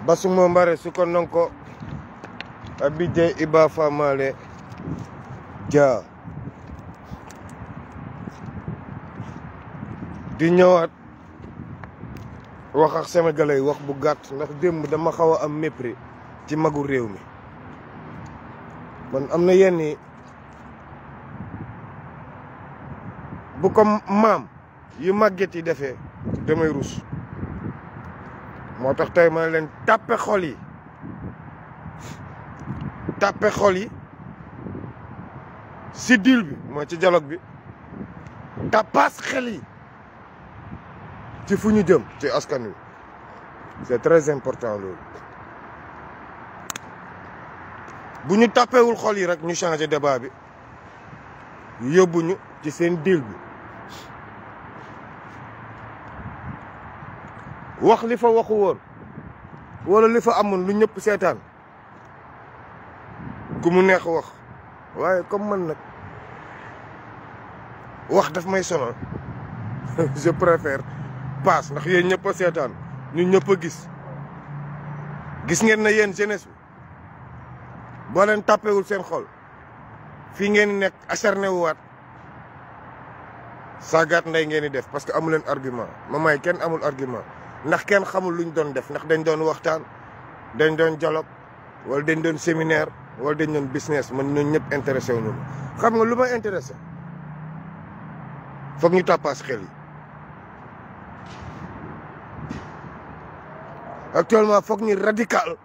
basumo mbare suko nonko abidje iba famale dia di ñëwaat wax ak sénégalais wax bu gàtt ndax démb dama xaw a am mépris ci magu réew mi man am na yenn bu ko maam yu màgget yi defee damay rus moo tax tey ma ne leen tàppe xol yi si deal bi mooy ci dialogue bi tàppaas xel yi ci fu ñu jëm ci askan wi c'est très important loolu bu ñu tàppewul xol yi rek ñu changer débat bi yóbbuñu ci seen deal bi wax li fa waxu woon wala li fa amoon lu ñëpp seetaan ku mu neex wax waaye comme man nag wax daf may sonal je préfère passe ndax yéen ñëpp a seetaan ñun ñëpp a gis ngeen na yéen jeunesse bi boo leen tàppewul seen xol fii ngeen di nekk acharné wu waat saagaat nday ngeen di def parce que amu leen argument ma may kenn amul argument ndax kenn xamul luñ doon def ndax dañ doon waxtaan dañ doon dialogue wala dañ doon séminaire wala dañ doon business man ñun ñëpp intéressé wu ñu xam nga lu may intéressé foog ñu tàppaas xel yi actuellement foog ñu radical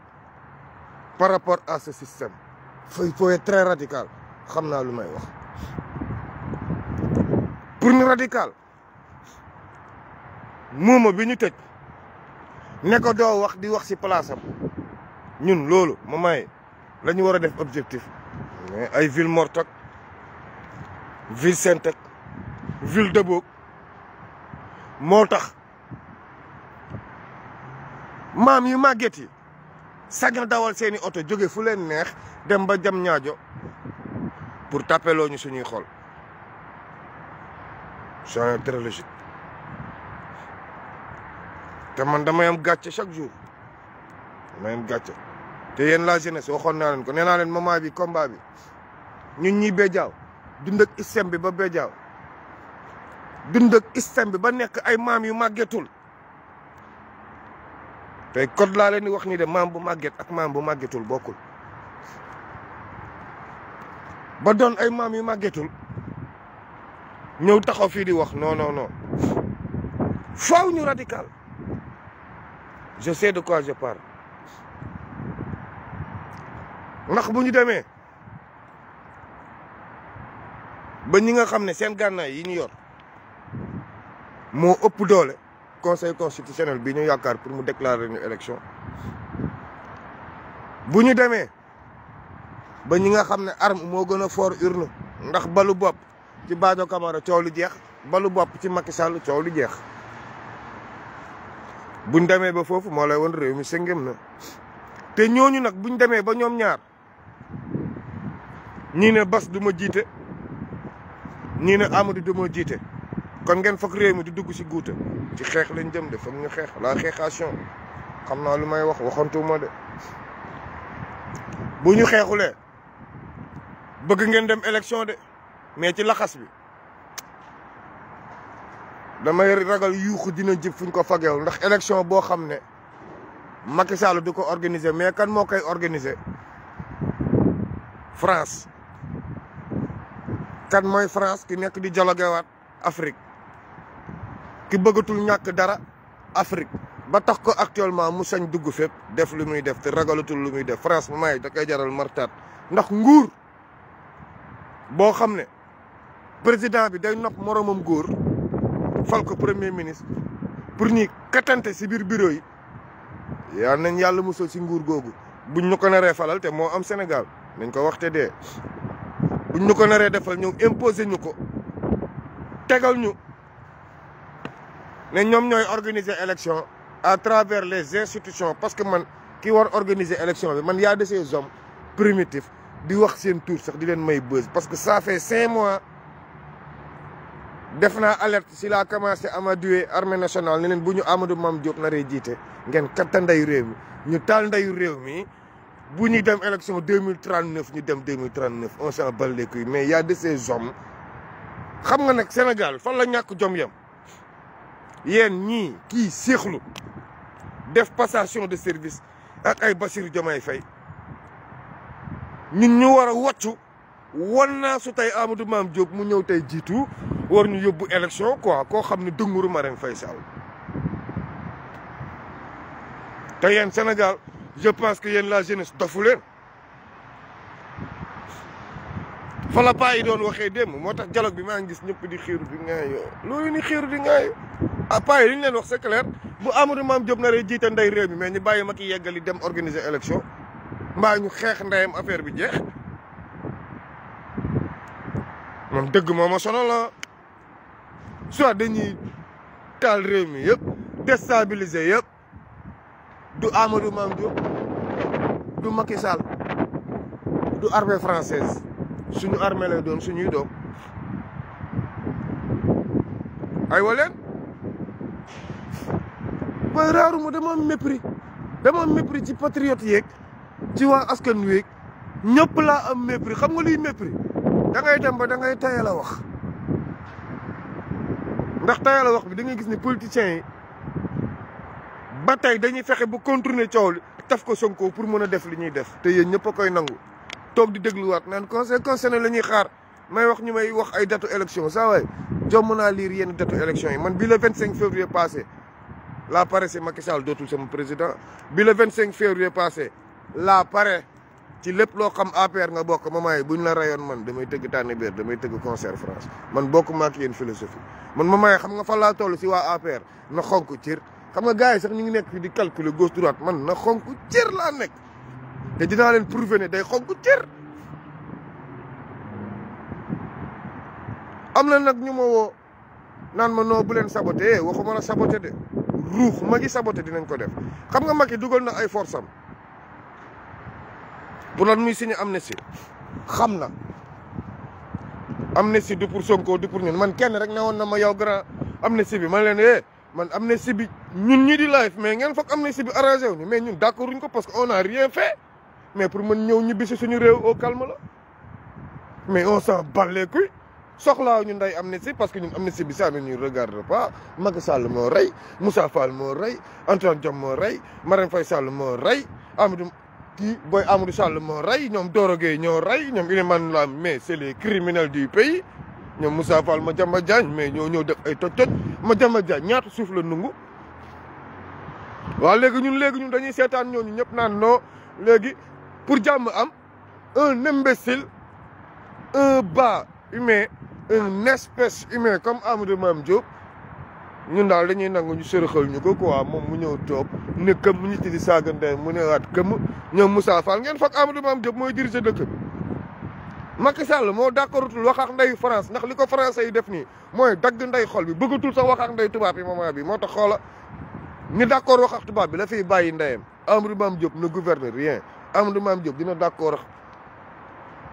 par rapport à ce système il faut être très radical xam naa lu may wax pour ñu radical muuma bi ñu tëj ne ko doo wax di wax ci place am ñun loolu ma may la ñu war a def objectif mais ay ville morte ak ville sainte ak ville deboog moo tax maam yu màgget yi sañ dawal seeni oto jóge fu leen neex dem ba jam ñaajo pour tapeloo ñu suñuy xol c'est très logique te man damay am gàcce chaque jour damay am gàcce te yéen la jeunesse waxoon naa leen ko nee naa leen moment bi combat bi ñun ñi béjaaw dund ak système bi ba béjaaw dund ak système bi ba nekk ay maam yu màggetul tey code laa leen di wax ni de maam bu màgget ak maam bu màggetul bokkul ba doon ay maam yu màggetul ñëw taxaw fii di wax non faaw ñu radical je sais de quoi je parle ndax bu ñu demee ba ñi nga xam ne seen gànnaay yi ñu yor moo ëpp doole conseil constitutionnel bi ñu yaakaar pour mu déclarer ñu élection bu ñu demee ba ñi nga xam ne arme moo gën a fort urne ndax balu bopp ci Badio Camara coow lu jeex balu bopp ci Macky Sall coow lu jeex buñ demee ba foofu moo lay woon réew mi sëngem na te ñooñu nag buñ demee ba ñoom ñaar ñii ne Bass du ma jiite ñii ne Amadou du ma jiite kon ngeen foog réew mi di dugg si guuta ci xeex lañ jëm de foog ñu xeex la xeexation xam naa lu may wax waxantuma de bu ñu xeexulee bëgg ngeen dem élection de mais ci laxas bi damay ragal yuuxu dina jib fuñ ko fageew ndax élection boo xam ne Macky Sall du ko organiser mais kan moo koy organiser France kan mooy France ki nekk di dialogué waat Afrique ki bëggatul ñàkk dara Afrique ba tax ko actuellement mu sañ dugg fépp def lu muy def te ragalatul lu muy def France mu may da koy jaral martaat ndax nguur boo xam ne président bi day nopp moromam góor fal ko premier ministre pour ñi katante si biir bureau yi yaa nañ yàlla musal si nguur googu buñ ñu ko naree falal te moo am Sénégal nañ ko waxte dee buñ ñu ko naree defal ñëw imposer ñu ko tegal ñu ne ñoom ñooy organiser élection à travers les institutions parce que man ki war organiser élection bi man yaa de ces hommes primitifs di wax seen tour sax di leen may buzz parce que ça fait 5 mois def naa alerte si laa commencé amadoué armée nationale ne leen bu ñu Amadou Mame Diop naree jiite ngeen katta ndeyu réew mi ñu taal ndeyu réew mi bu ñuy dem élection 2039 ñu dem 2039 on s'en bat les couilles mais y a de ces hommes xam nga nag Sénégal fan la ñàkk jom yam yéen ñii kii séexlu def passation de service ak ay Bassirou Diomaye Faye ñun ñu war a wàccu wan naa su tey Amadou Mame Diop mu ñëw tey jiitu war ñu yóbbu élection quoi koo xam ne dënguru Marème Faye Sall te yéen Sénégal je pense que yéen la jeunesse dofu leen fa la paa yi doon waxee démb moo tax dialogue bi maa ngi gis ñëpp di xiiru di ŋaayo loolu ni xiiru di ŋaayo ah paa yi li ñu leen wax c'est clair bu Amadou Mame Diop naree jiite ndey réew mi mais ñu bàyyi ma ki yeggali dem organiser élection mbaa ñu xeex ndeyam affaire bi jeex man dëgg moo ma sonal la soit dañuy taal réew mi yëpp déstabiliser yëpp du Amadou Mame Diop du Macky Sall du armée française suñu armée lay doon suñuy doom ay waleen ba raaru ma dama am mépris ci patriote yeeg ci waa askan wi ñëpp laa am mépris xam nga luy mépris da ngay dem ba da ngay tayal a wax ndax tayal a wax bi da ngay gis ni politiciens yi ba tey dañuy fexe bu contourner coow li taf ko Sonko pour mën a def li ñuy def te yéen ñëpp a koy nangu toog di dégluwaat naan conseil constitutionnel la ñuy xaar may wax ñu may wax ay datu élection saa waay jomm naa liir yenn datu élection yi man bi le 25 février passé laa pare si Macky Sall dootul sama président bi le 25 février passé laa pare ci lépp loo xam APR nga bokk mamaay buñ la rayoon man damay tëgg tànn biir damay tëgg concert France man bokk ma ak yéen philosophie man mamaay xam nga fan laa toll si waa APR na xonk cër xam nga gars yi sax ñu ngi nekk fi di calculer gauche droite man na xonk cër laa nekk te dinaa leen prouver ne day xonk cër am na nag ñu ma woo naan ma noo bu leen saboté waxuma la saboté de ruux Macky saboté dinañ ko def xam nga Macky dugal na ay force am pour lan muy signé amnistie xam na amnistie du pour Sonko du pour ñun man kenn rek ne woon na ma yow grand amnistie bi man leen man amnistie bi ñun ñi di live mais ngeen foog amnistie bi arrangé wu ñu mais ñun d'accord uñ ko parce que on a rien fait mais pour mën ñëw ñibbi si suñu réew au calme la mais on s'en bat les couilles soxlaaw ñu nday amnistie parce que ñun amnistie bi ça ne nous regarde pas Macky Sall moo rey Moussa Fall moo rey Antoine Diome moo rey Marème Faye Sall moo rey Amadou Sall moo rey ñoom Doro Gueye ñoo rey ñoom Ilimane Lam mais c'est les criminels du pays ñoom Moussa Fall Madiambal Diagne mais ñoo def ay toj-toj Madiambal Diagne ñaata suuf la nungu waaw léegi ñun dañuy seetaan ñooñu ñëpp naan non léegi pour jàmm am un imbécile un bas humain un espèce humain comme Amadou Mame Diop ñun daal dañuy nangu ñu sërëxal ñu ko quoi moom mu ñëw toog ne këm ñu di saaga ndey mu ne waat këm ñoom Moussa Fall ngeen foog Amadou Mame Diop mooy diriger dëkk bi Macky Sall moo d'accordutul wax ak ndeyu France ndax li ko français yi def nii mooy dagg ndey xol bi bëggatul sax wax ak ndey tubaab yi moment bi moo tax xoola ñu d'accord wax ak tubaab bi la fiy bàyyi ndeyam Amadou Mame Diop ne gouverne rien Amadou Mame Diop dina d'accord ak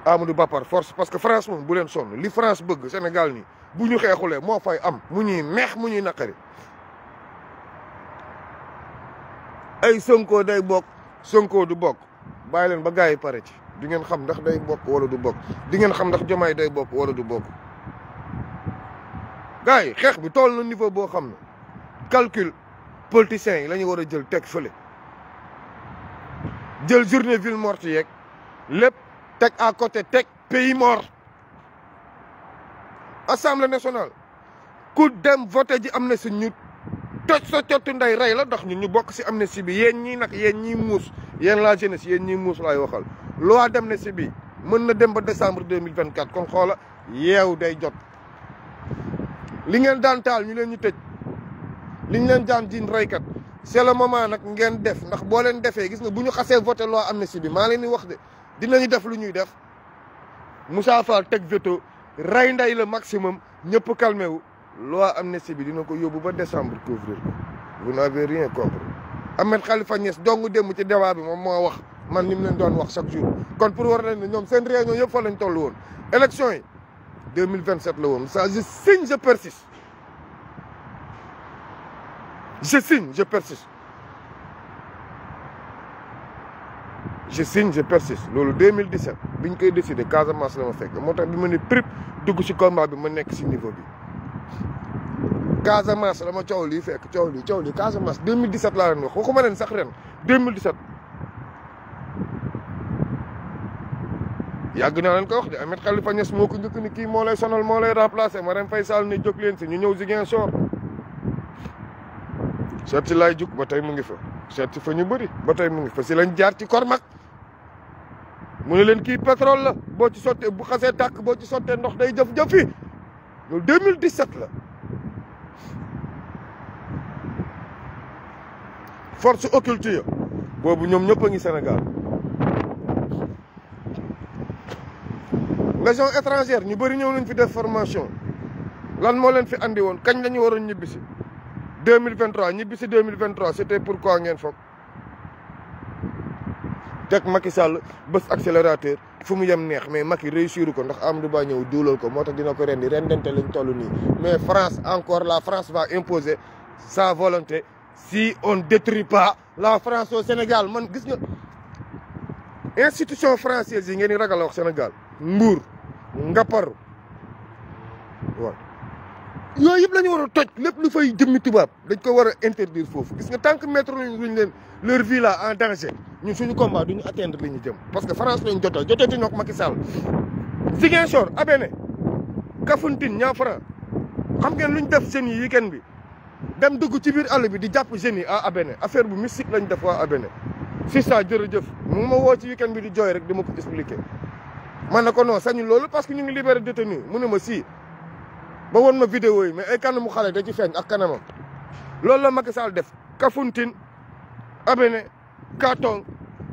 Amadou Ba par force parce que France moom bu leen sonn li France bëgg Sénégal nii bu ñu xeexulee moo fay am mu ñuy neex mu ñuy naqari ay Sonko day bokk Sonko du bokk bàyyi leen ba gars yi pare ci di ngeen xam ndax day bokk wala du bokk di ngeen xam ndax Diomaye day bokk wala du bokk gars yi xeex bi toll na niveau boo xam ne calcul politiciens yi la ñu war a jël teg fële jël journée ville morte yeeg lépp teg à côté teg pays mort assemblée nationale ku dem voté ji amnistie ñu toj sa cottu ndey rey la ndax ñun ñu bokk si amnistie bi yéen ñii nag yéen ñii muus yéen la jeunesse yéen ñii muus laay waxal loi d'amnistie bi mën na dem ba décembre 2024 kon xoola yeew day jot li ngeen daan taal ñu leen ñu tëj li ñu leen daan jiin reykat c'est le moment nag ngeen def ndax boo leen defee gis nga bu ñu xasee voté loi amnistie bi maa leen di wax de dinañu def lu ñuy def Moussa Fall teg veto rey nday le maximum ñëpp calmé wu loi amnistie bi dina ko yóbbu ba décembre couvrir ko vous n'avez rien compris Ahmed Khalifa Niass dong dem ci débat bi moom moo wax man ni mu leen doon wax chaque jour kon pour war leen ne ñoom seen réunion yëpp fa lañ toll woon élection yi 2027 la woon ça je signe je persiste je signe je persiste je signe je persiste loolu 2017 biñ koy décider Casamance la ma fekk moo tax bi ma ne prip dugg ci combat bi ma nekk ci niveau bi Casamance la ma coow lii fekk coow lii Casamance 2017 laa leen wax waxuma leen sax ren 2017 yàgg naa leen ko wax de Ahmed Khalifa Niass moo ko njëkk ni kii moo lay sonal moo lay remplacer Marème Faye Sall ne jóg leen si ñu ñëw Ziguinchor seet si laay jug ba tey mu ngi fa seet si fa ñu bëri ba tey mu ngi fa si lañ jaar ci Kormak mu ne leen kii pétrole la boo ci sottee bu xasee tàkk boo ci sottee ndox day jëf-jëf fi loolu 2017 la force occulte ya boobu ñoom ñëpp a ngi Sénégal légion étrangère ñu bëri ñëw nañ fi def formation lan moo leen fi andi woon kañ la ñu waroon ñibbisi 2023 ñibbisi 2023 c'était pourquoi ngeen foog teg Macky Sall bés accélérateur fu mu yem neex mais Macky réussir ko ndax Amadou Ba ñëw duulal ko moo tax dina ko rendi rendente lañ toll nii mais France encore la France va imposer sa volonté si on détruit pas la France au Sénégal man gis nga institution française yi ngeen di ragal wax Sénégal Mbour Ngaparou waaw yooyu yëpp la ñu war a toj lépp lu fay jëmmi tubaab dañ ko war a interdire foofu gis nga tant que mettre luñ leen leur vie là en danger ñun suñu combat duñu atteindre li ñu jëm parce que France lañ jotati ñoo ko Macky Sall Ziguinchor Abéné Kafountine Niafra xam ngeen luñ def jeunes yi week-end bi dem dugg ci biir àll bi di jàpp jeunes yi à Abéné affaire bu mystique lañ def waa Abéné si ça jërëjëf mu ma woo ci week-end bi di jooy rek dama ko expliquer man na ko non sañu loolu parce que ñu ngi libéré détenu mu ne ma si ba woon ma vidéo yi mais ay kanamu xale da ci feeñ ak kanamam loolu la Macky Sall def Kafountine Abéné Katong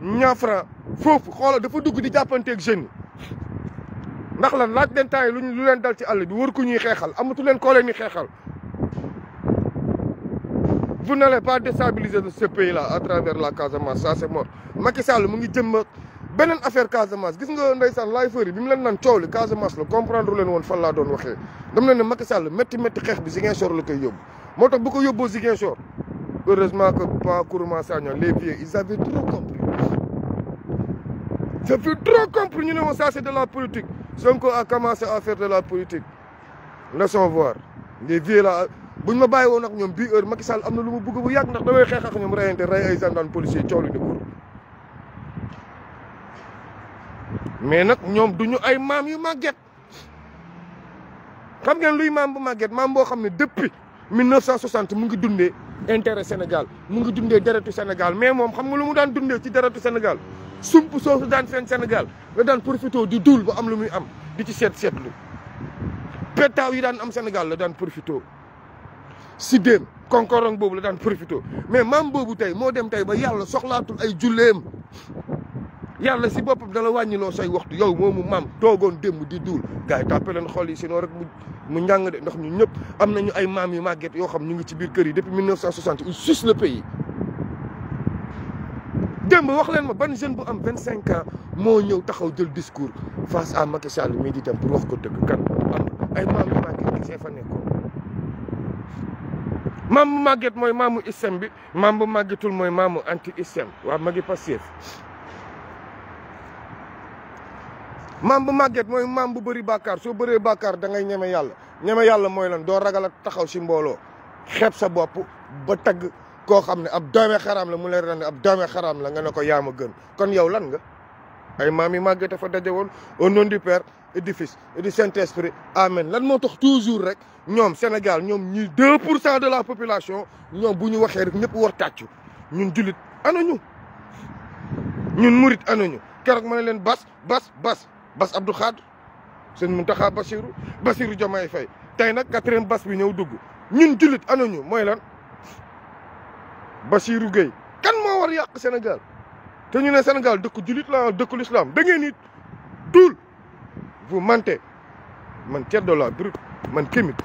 Niafra foofu xoolal dafa dugg di jàppanteeg jeunes yi ndax lan laaj leen temps yi lu leen dal ci àll bi wër ku ñuy xeexal amatu leen koo leen ni xeexal vous n'allez pas déstabiliser ce pays là à travers la Casamance ça c'est mort Macky Sall mu ngi jëm beneen affaire Casamance gis nga ndeysaan laay fëri bi mu leen naan coow li Casamance la comprendre leen woon fan laa doon waxee dam leen ne Macky Sall métti xeex bi Ziguinchor la koy yóbbu moo tax bu ko yóbboo Ziguinchor heureusement que pas Kourouma Sagna les vieux ils avaient trop compris ñu ne woon ça c'est de la politique Sonko a commencé à faire de la politique laissons voir les vieux là buñ ma bàyyi woon ak ñoom bii heure Macky Sall am na lu mu bëgg bu yàgg ndax damay xeex ak ñoom reyante rey ay gendarme policier coow li di ko mais nag ñoom duñu ay maam yu màgget xam ngeen luy maam bu màgget maam boo xam ne depuis 1960 mu ngi dundee intérêt Sénégal mu ngi dundee deretu Sénégal mais moom xam nga lu mu daan dundee ci deretu Sénégal sump soosu daan seen Sénégal la daan profité di duul ba am lu muy am di ci seetlu pétaaw yi daan am Sénégal la daan profité si déem konkorong boobu la daan profité mais maam boobu tey moo dem tey ba yàlla soxlaatul ay julleem yàlla si boppam dala wàññiloo say waxtu yow moomu maam toogoon démb di duul gars yi tàppe leen xol yi sinon rek mu njàng de ndax ñun ñëpp am nañu ay maam yu màgget yoo xam ñu ngi ci biir kër yi depuis 1960 ils sucent le pays démb wax leen ma ban jeune bu am 25 ans moo ñëw taxaw jël discours face à Macky Sall mii di dem pour wax ko dëgg kan am ay maam yu màgget gisee fa nekkoon maam bu màgget mooy maamu ISEM bi maam bu màggetul mooy maamu anti ISEM waa magi Pastef maam bu màgget mooy maam bu bëri bàkkaar soo bëree bàkkaar da ngay ñeme yàlla mooy lan doo ragal a taxaw si mbooloo xeeb sa bopp ba tagg koo xam ne ab doome xaraam la mu leer na ne ab doome xaraam la nga ne ko yaa ma gën kon yow lan nga ay maam yi màgget fa daje woon au nom du Père et du Fils et du Saint-Esprit amen lan moo tax toujours rek ñoom Sénégal ñoom ñi 2% de la population ñoom bu ñu waxee rek ñëpp war tàccu ñun jullit anañu ñun murit anañu keroog ma ne leen Bass Abdou Khadre sëñ Mountakha Bassirou Diomaye Faye tey nag 4e Bass bi ñëw dugg ñun jullit anañu mooy lan Bassirou Gueye kan moo war yàq Sénégal te ñu ne Sénégal dëkku jullit la dëkku l'islam da ngeen ni tuul vous mentez man ceddo laa brut man kémit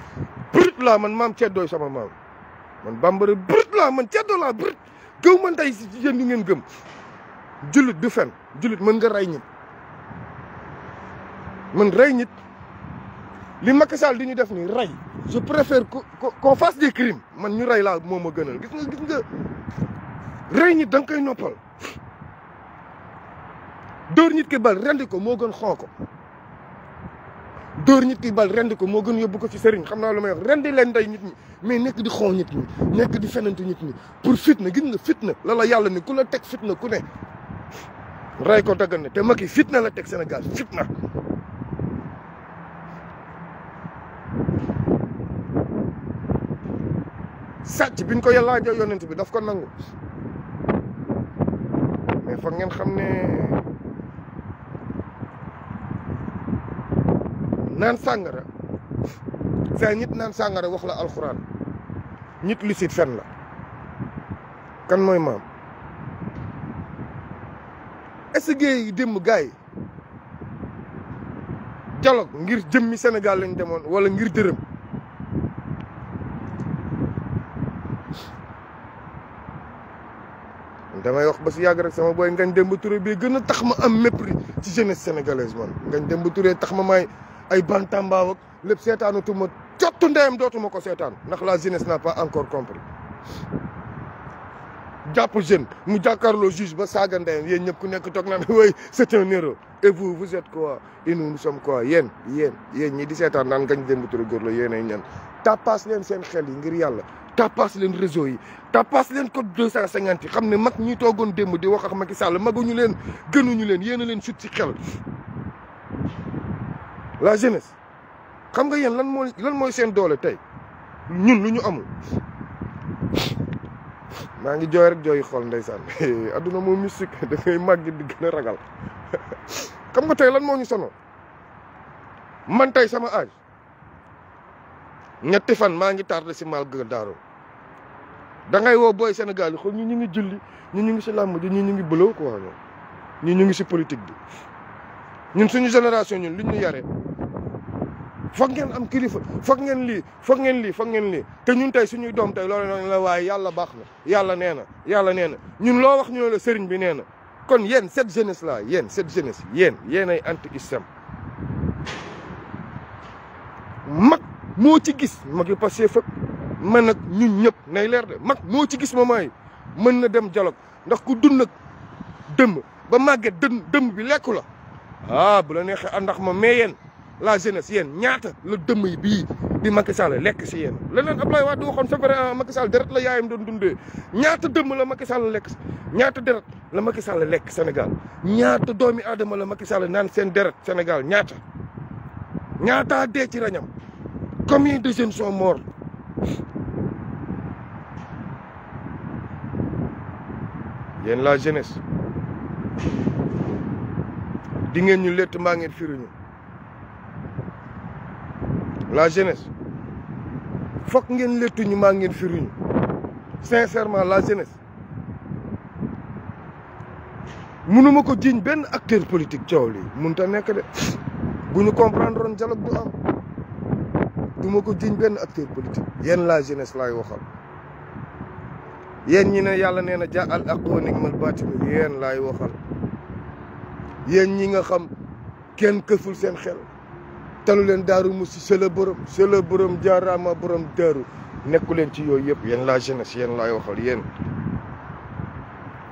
brut laa man maam ceddooy sama maam man bambara brut laa man ceddo laa brut gëw man tey si yéen ñu ngeen gëm jullit du fen jullit mën nga rey nit mën rey nit li Macky Sall di ñu def nii rey je préfère qu'on fasse des crimes man ñu rey laa moo ma gënal gis nga rey nit da nga koy noppal dóor nit ki bal rendi ko moo gën xoo ko dóor nit ki bal rendi ko moo gën yóbbu ko ci sëriñ xam naa lu may wax rendi leen day nit ñi mais nekk di xoo nit ñi nekk di fenantu nit ñi pour fitna gis nga fitna la yàlla ni ku la teg fitna ku ne rey ko daggan ne te Macky fitna la teg Sénégal fitna sàcc biñ ko yàllaa jox yonent bi daf ko nangu mais foog ngeen xam ne naan sàngara saa nit naan sàngara wax la alxuraan nit lu sit fen la kan mooy maam est-ce que yi démb gars yi dialogue ngir jëmmi Sénégal lañ demoon wala ngir dërëm damay wax ba si yàgg rek sama booy Ngagne Demba Touré bii gën a tax ma am mépris ci jeunesse sénégalaise man Ngagne Demba Touré tax ma may ay bantambaaw ak lépp seetaanutuma cottu ndeyam dootuma ko seetaan ndax la jeunesse n'a pas encore compris jàpp jeune mu jàkkaarloo juge ba saaga ndeyam yéen ñëpp ku nekk toog naan oui c'est un héros et vous êtes quoi et nous sommes quoi yéen ñi di seetaan naan Ngagne Demba Touré góor la yéen ay ñan tappaas leen seen xel yi ngir yàlla tappaas leen réseau yi tappaas leen code 250 yi xam ne mag ñi toogoon démb di wax ak Macky Sall maguñu leen gënuñu leen yéen a leen sut ci xel la jeunesse xam nga yéen lan mooy seen doole tey ñun lu ñu amul maa ngi jooy rek jooy xool ndeysaan adduna moo mystique da ngay màgg di gën a ragal xam nga tey lan moo ñu sonoo man tey sama âge ñetti fan maa ngi tardé si mal ga daaro da ngay woo booy Sénégal yi xool ñu ngi julli ñu ngi si làmb ji ñu ngi bëloo quoi ñun ñu ngi si politique bi ñun suñu génération ñun liñ ñu yaree foog ngeen am kilifa foog ngeen lii te ñun tey suñuy doom tey loolu la waaye yàlla baax na yàlla nee na ñun loo wax ñu ne la sëriñ bi nee na kon yéen cette jeunesse là yéen ay anti-islam mag moo ci gis mag yi passé fépp man nag ñun ñëpp nay leer de mag moo ci gis moment yi mën na dem dialogue ndax ku dund nag dëmm ba màgget dëmm bi lekku la bu la neexee àndax ma mais yéen la jeunesse yéen ñaata la dëmm yi bii di Macky Sall lekk si yéen leneen Abdoulaye Wade waxoon c'est vrai Macky Sall deret la yaayam doon dundee ñaata dëmm la Macky Sall lekk ñaata deret la Macky Sall lekk Sénégal ñaata doomi aadama la Macky Sall naan seen deret Sénégal ñaataa dee ci rañam combien de jeunes sont morts yéen la jeunesse di ngeen ñu lett mbaa ngeen firiñu la jeunesse fokk ngeen lettuñu maa ngeen firiñu sincèrement la jeunesse mënuma ko jiiñ benn acteur politique coow lii mënta nekk de bu ñu comprendre woon dialogue du am du ma ko jiiñ benn acteur politique yéen la jeunesse laay waxal yéen ñi ne yàlla nee na ja al haqq wa ni'mal baatil yéen laay waxal yéen ñi nga xam kenn këful seen xel talu leen daaru musi c'est le borom jaaraama borom daaru nekku leen ci yooyu yëpp yéen la jeunesse yéen laay waxal yéen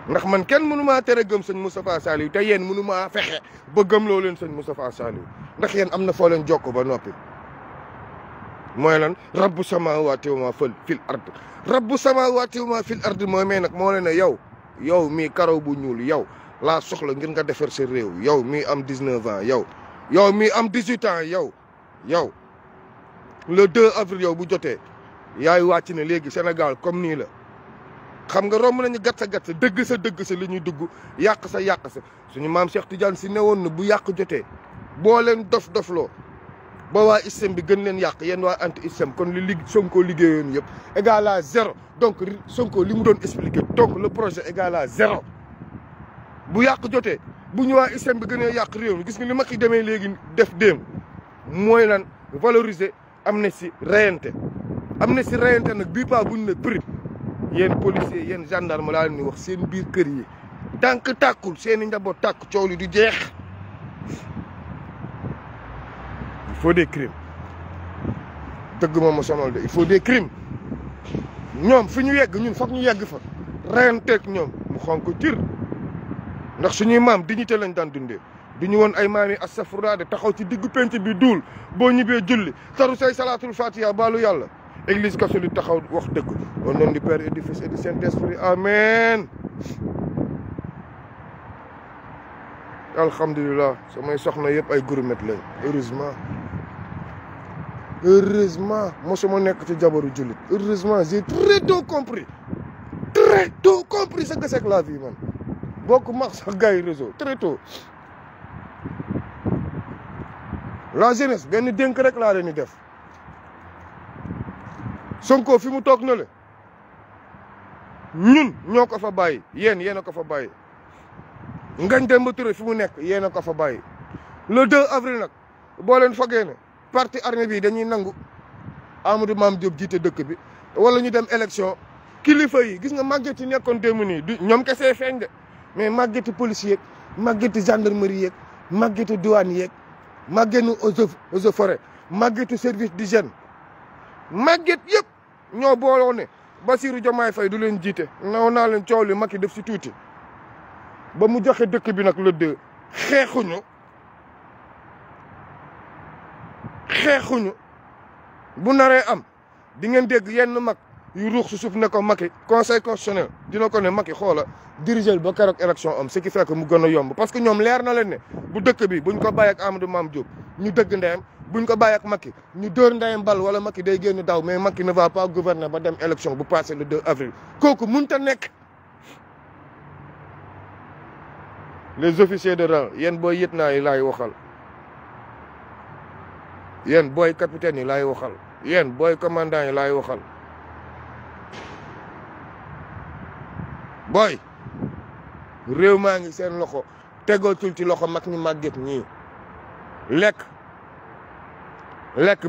ndax man kenn mënu maa tere gëm sëñ Moustapha Saliou te yéen mënu maa fexe ba gëm loo leen sëñ Moustapha Saliou ndax yéen am na foo leen jokk ba noppi mooy lan rabbu samaawaati wa maa fil ard rabbu samaawaati wa maa fil ard mooy may nag moo leen ne yow mii karaw bu ñuul yow laa soxla ngir nga defar sa réew yow mii am 19 ans yow mii am 18 ans yow le 2 avril yow bu jotee yaay wàcc ne léegi Sénégal comme nii la xam nga romb nañu gat sa dëgg sa li ñuy dugg yàq sa suñu maam Cheikh Tidiane si newoon na bu yàq jotee boo leen dofloo ba waa ISEM bi gën leen yàq yéen waa anti ISEM kon li Sonko liggéeyoon yëpp égal à 0 donc Sonko li mu doon expliqué donc le projet égal à 0 bu yàq jotee bu ñu waa ISEM bi gënee yàq réew mi gis nga li Macky demee léegi def déem mooy lan valoriser amnistie reyante nag bii pas buñ ne prix yéen policiers yéen gendarme laa leen di wax seen biir kër yi tànk tàkkul seen i njaboot tàkk coow li du jeex il faut des crimes dëgg moom ma sonal de il faut des crimes ñoom fi ñu yegg ñun foog ñu yegg fa reyanteeg ñoom mu xonk tir ndax suñuy maam dignité lañ daan dundee du ñu woon ay maam yi astafurlah de taxaw ci diggu penc bi duul boo ñibbee julli taru say salaatul fatiha baalu yàlla église catholique taxaw wax dëgg au nom du Père et du Fils et du Saint-Esprit amen alhamdulilah samay soxna yëpp ay gourmet lañ heureusement mosuma nekk ci jabaru jullit heureusement j'ai très tôt compris ce que c'est que la vie man bokk max sax gars yi réseau très tôt la jeunesse benn dénk rek laa leen di def Sonko fi mu toog na le ñun ñoo ko fa bàyyi yéen a ko fa bàyyi Ngagne Demba Touré fi mu nekk yéen a ko fa bàyyi le 2 avril nag boo leen fogee ne parti armée bi dañuy nangu Amadou Mame Diop jiite dëkk bi wala ñu dem élection kilifa yi gis nga màgget yi nekkoon démb nii du ñoom kese feeñ de mais màggeti police yeeg màggeti gendarmerie yeeg màggeti douane yeeg màggetu eaux et forêt màggetu service d'hygiène màgget yëpp ñoo booloo ne Bassirou Diomaye Faye du leen jiite naw naa leen coow li Macky def si tuuti ba mu joxe dëkk bi nag le 2 xeexuñu bu naree am di ngeen dégg yenn mag yu ruux su suuf ne ko Macky conseil constitutionnel dina ko ne Macky xoola diriger ba keroog élection am ce qui fait que mu gën a yomb parce que ñoom leer na leen ne bu dëkk bi buñ ko bàyyi ak Amadou Mame Diop ñu dëgg ndeyam buñ ko bàyyi ak Macky ñu dóor ndeyam bal wala Macky day génn daw mais Macky ne va pas gouverner ba dem élection bu passé le 2 avril kooku mënut a nekk. les officiers de rang yéen booy yët naa yi laay waxal yéen booy capitaine yi laay waxal yéen booy commandant yi laay waxal booy réew maa ngi seen loxo tegootul ci loxo mag ñu màgget ñii lekk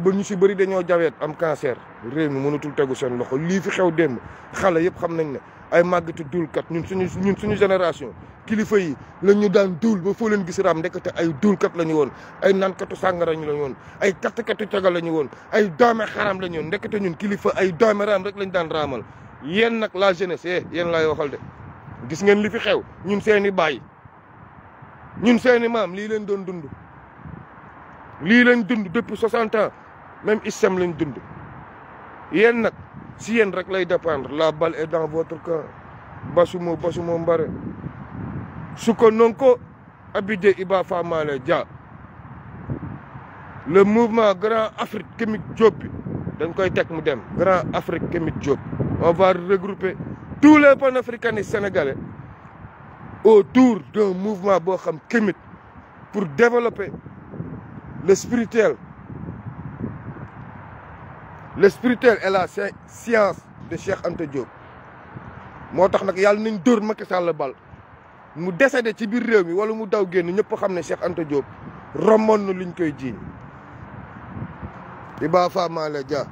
ba ñu si bëri dañoo jaweet am cancer réew mi mënatul tegu seen loxo lii fi xew démb xale yëpp xam nañ ne ay màggetu duulkat ñun suñu génération kilifa yi la ñu daan duul ba foo leen gis raam ndekete ay duulkat la ñu woon ay nankatu sàngara ñu la ñu woon ay kattakatu caga la ñu woon ay doome xaram la ñu woon ndekete ñun kilifa ay doome raam rek lañ daan raamal yéen nag la jeunesse yéen laay waxal de gis ngeen li fi xew ñun seeni baay ñun seeni maam lii leen doon dund lii lañ dund depuis 60 ans même ISEM lañ dund yéen nag si yéen rek lay dépendre la balle est dans votre camp basumo mbare suko nonko abidé Iba Famale Dia le mouvement Grand Afrique Kémit Diop bi dañ koy teg mu dem Grand Afrique Kémit Diop on va regrouper tous les panafricanistes sénégalais autour d'un mouvement boo xam Kémit pour développer le spirituel et la science de Cheikh Anta Diop moo tax nag yàlla nañ dóor Macky Sall bal mu décédé ci biir réew mi wala mu daw génn ñëpp xam ne Cheikh Anta Diop rommoon na luñ koy jiiñ Iba Famale Dia